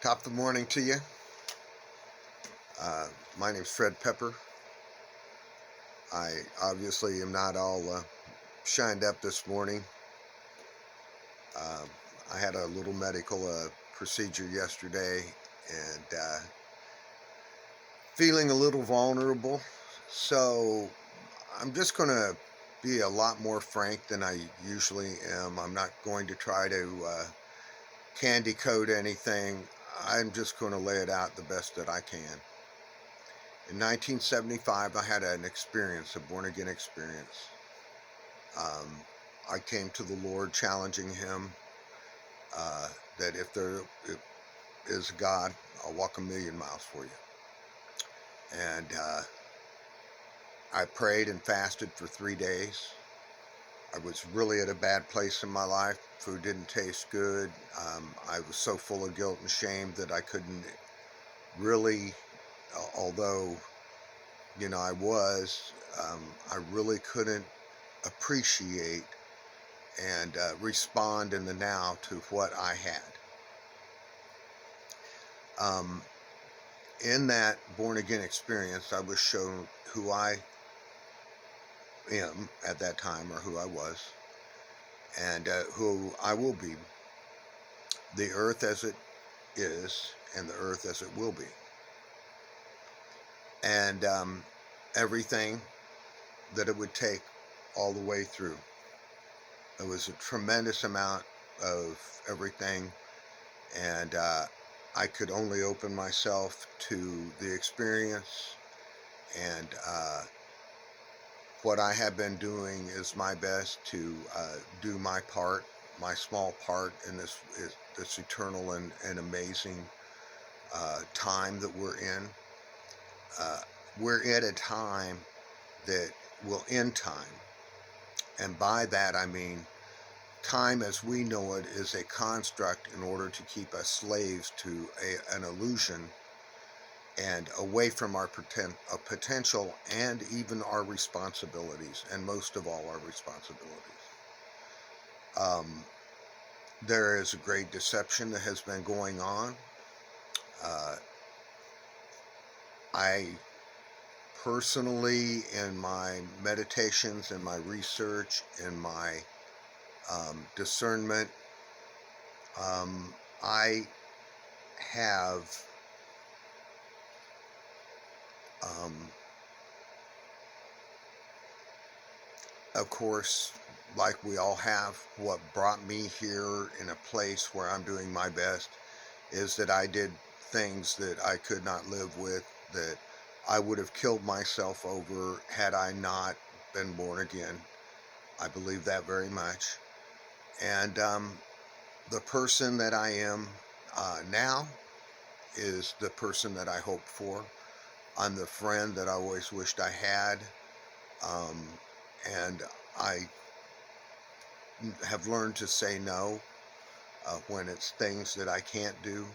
Top of the morning to you. Uh, my name's Fred Pepper. I obviously am not all shined up this morning. Uh, I had a little medical procedure yesterday and feeling a little vulnerable. So I'm just going to be a lot more frank than I usually am. I'm not going to try to candy coat anything. I'm just going to lay it out the best that I can. In 1975, I had an experience, a born-again experience. I came to the Lord challenging Him that if there is a God, I'll walk a million miles for you. And I prayed and fasted for 3 days. I was really at a bad place in my life. Food didn't taste good. I was so full of guilt and shame that I couldn't really, although I was, I really couldn't appreciate and respond in the now to what I had. In that born again experience, I was shown who I am at that time, or who I was, and who I will be. The earth as it is, and the earth as it will be. And everything that it would take all the way through. It was a tremendous amount of everything, and I could only open myself to the experience, and what I have been doing is my best to do my part, my small part in this eternal and amazing time that we're in. We're at a time that will end time, and by that I mean time as we know it is a construct in order to keep us slaves to an illusion and away from our potential and even our responsibilities, and most of all our responsibilities. There is a great deception that has been going on. I personally, in my meditations, in my research, in my discernment, I have of course, like we all have, what brought me here in a place where I'm doing my best is that I did things that I could not live with, that I would have killed myself over had I not been born again. I believe that very much. And the person that I am now is the person that I hoped for. I'm the friend that I always wished I had. And I have learned to say no when it's things that I can't do,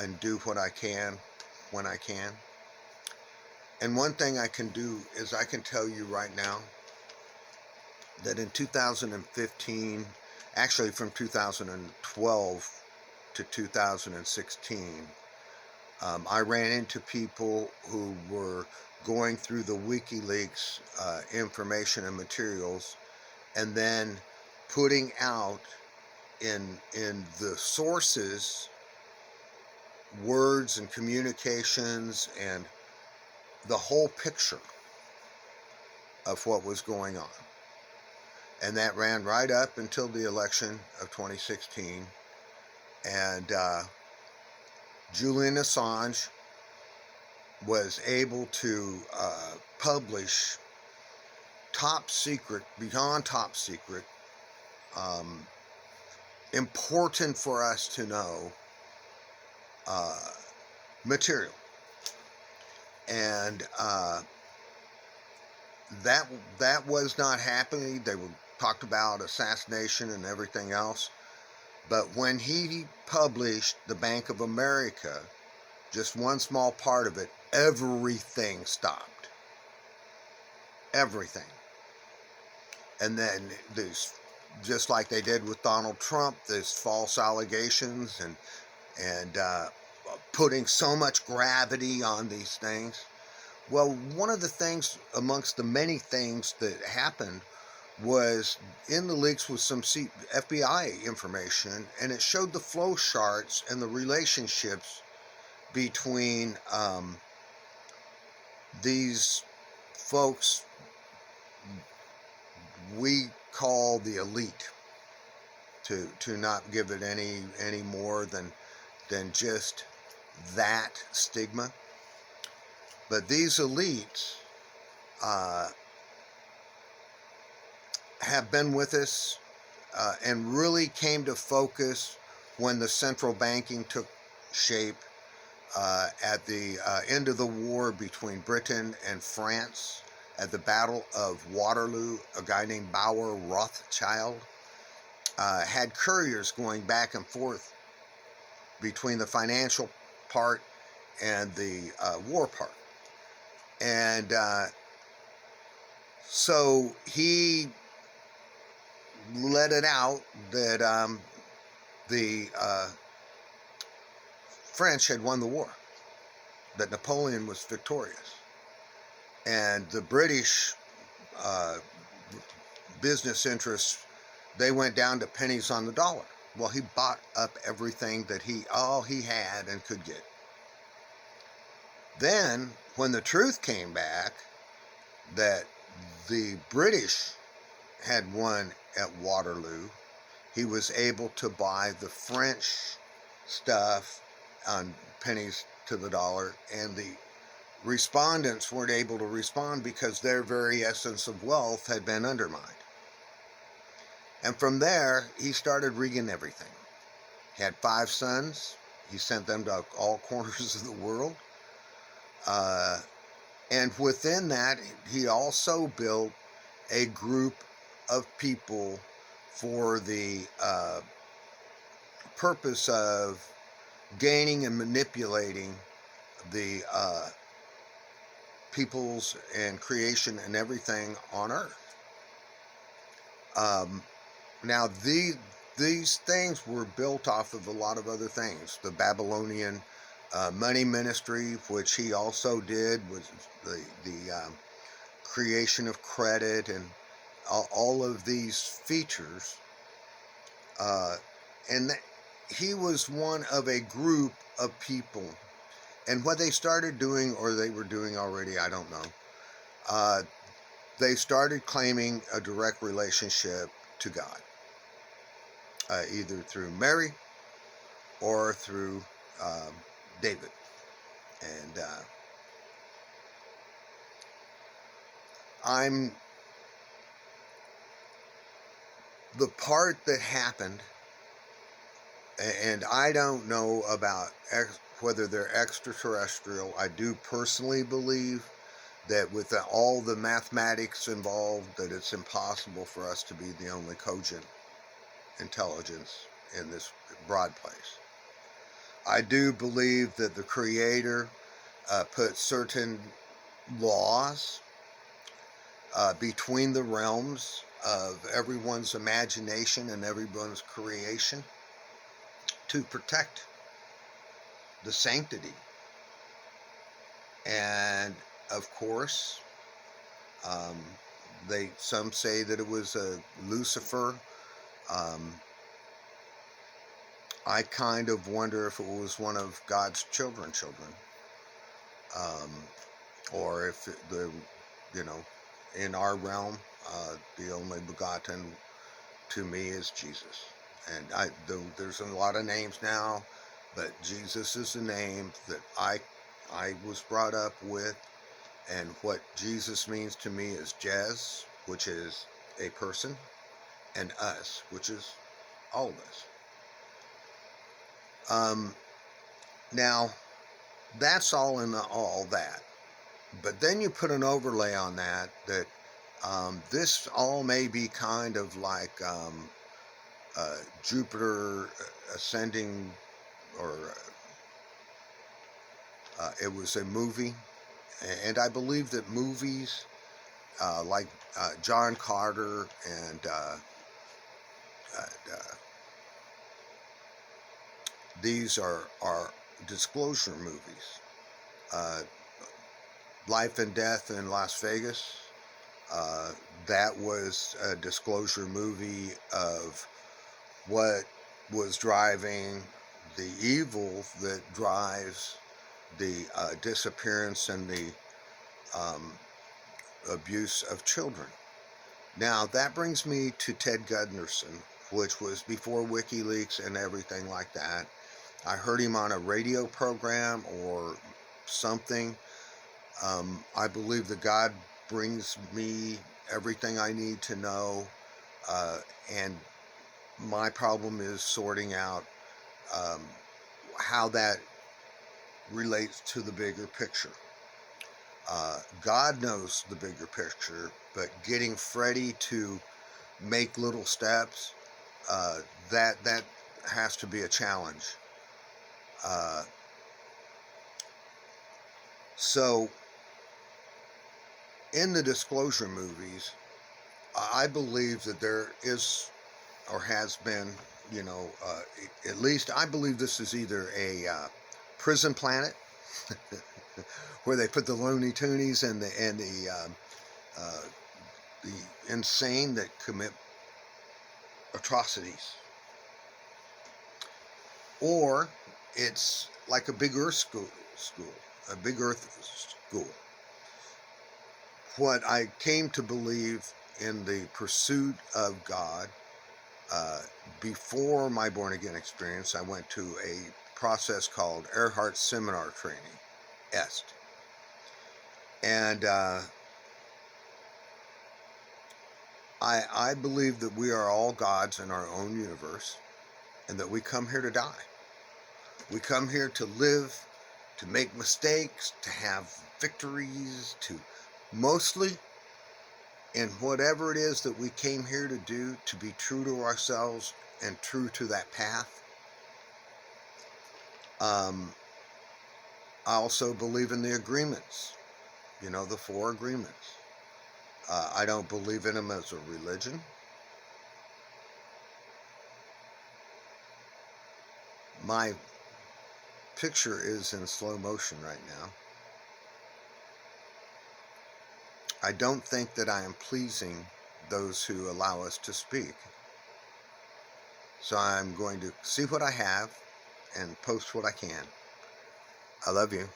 and do what I can when I can. And one thing I can do is I can tell you right now that in 2015, actually from 2012 to 2016, I ran into people who were going through the WikiLeaks information and materials, and then putting out in the sources words and communications and the whole picture of what was going on. And that ran right up until the election of 2016. And Julian Assange was able to publish top secret, beyond top secret, important for us to know material. And that was not happening. They were talked about assassination and everything else. But when he published the Bank of America, just one small part of it, everything stopped. Everything. And then there's, just like they did with Donald Trump, there's false allegations, and putting so much gravity on these things. Well, one of the things amongst the many things that happened was in the leaks was some FBI information, and it showed the flow charts and the relationships between these folks we call the elite, to not give it any more than just that stigma. But these elites have been with us and really came to focus when the central banking took shape at the end of the war between Britain and France at the Battle of Waterloo. A guy named Bauer Rothschild had couriers going back and forth between the financial part and the war part. And so he let it out that the French had won the war, that Napoleon was victorious. And the British business interests, they went down to pennies on the dollar. Well, he bought up everything that all he had and could get. Then, when the truth came back that the British had won at Waterloo, he was able to buy the French stuff on pennies to the dollar, and the respondents weren't able to respond because their very essence of wealth had been undermined. And from there, he started rigging everything. He had 5 sons. He sent them to all corners of the world. And within that, he also built a group of people for the purpose of gaining and manipulating the peoples and creation and everything on earth. Now, these things were built off of a lot of other things. The Babylonian money ministry, which he also did, was the creation of credit and all of these features. And he was one of a group of people. And what they started doing, or they were doing already, I don't know, they started claiming a direct relationship to God, either through Mary or through David. And the part that happened, and I don't know about whether they're extraterrestrial. I do personally believe that with all the mathematics involved, that it's impossible for us to be the only cogent intelligence in this broad place. I do believe that the Creator put certain laws between the realms of everyone's imagination and everyone's creation to protect the sanctity. And of course, some say that it was Lucifer. I kind of wonder if it was one of God's children, or if in our realm, the only begotten to me is Jesus. And there's a lot of names now, but Jesus is the name that I was brought up with. And what Jesus means to me is Jez, which is a person, and us, which is all of us. Now, that's all in all that. But then you put an overlay on that this all may be kind of like Jupiter ascending, or it was a movie. And I believe that movies like John Carter and These are disclosure movies. Uh, Life and Death in Las Vegas. Uh, that was a disclosure movie of what was driving the evil that drives the disappearance and the um, abuse of children. Now, that brings me to Ted Gunderson, which was before WikiLeaks and everything like that. I heard him on a radio program or something. I believe that God brings me everything I need to know, and my problem is sorting out um, how that relates to the bigger picture. God knows the bigger picture, but getting Freddie to make little steps, uh, that has to be a challenge. Uh, so in the disclosure movies, I believe that there is or has been, at least I believe this is either a prison planet where they put the Looney Toonies uh, the insane that commit atrocities, or it's like a big Earth school, a big Earth school. What I came to believe in the pursuit of God, uh, before my born again experience, I went to a process called Earhart Seminar Training, EST. And I believe that we are all gods in our own universe and that we come here to die. We come here to live, to make mistakes, to have victories, to mostly, in whatever it is that we came here to do, to be true to ourselves and true to that path. I also believe in the agreements, the 4 agreements. I don't believe in them as a religion. My picture is in slow motion right now. I don't think that I am pleasing those who allow us to speak. So I'm going to see what I have and post what I can. I love you.